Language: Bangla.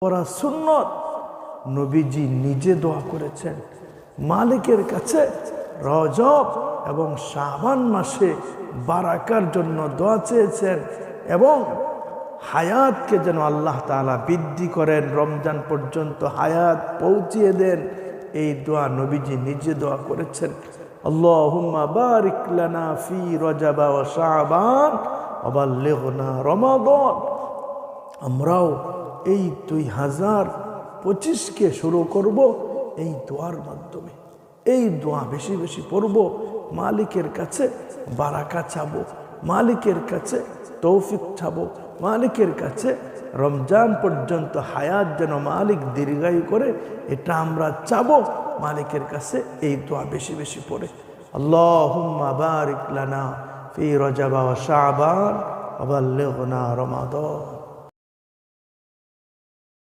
পড়া সুন্নত। নবীজি নিজে দোয়া করেছেন, মালিকের কাছে রজব এবং শাবান মাসে বারাকার জন্য দোয়া চেয়েছেন এবং হায়াতকে যেন আল্লাহ তাআলা বৃদ্ধি করেন, রমজান পর্যন্ত হায়াত পৌঁছিয়ে দেন। এই দোয়া নবীজি নিজে দোয়া করেছেন। আল্লাহুম্মা বারিক লানা ফি রজব ওয়া শাবান ওয়া বাল্লিগনা রমাদান। আমরাও এই 2025কে শুরু করব এই দোয়ার মাধ্যমে। এই দোয়া বেশি বেশি পড়ব, মালিকের কাছে বারাকা চাবো, মালিকের কাছে তৌফিক চাবো, মালিকের কাছে রমজান পর্যন্ত হায়াত যেন মালিক দীর্ঘায়ু করে এটা আমরা চাবো মালিকের কাছে। এই দোয়া বেশি বেশি পড়ে আল্লাহুম্মা বারিক লানা ফি রজব ওয়া শাবান ওয়া বাল্লিগনা রমাদান।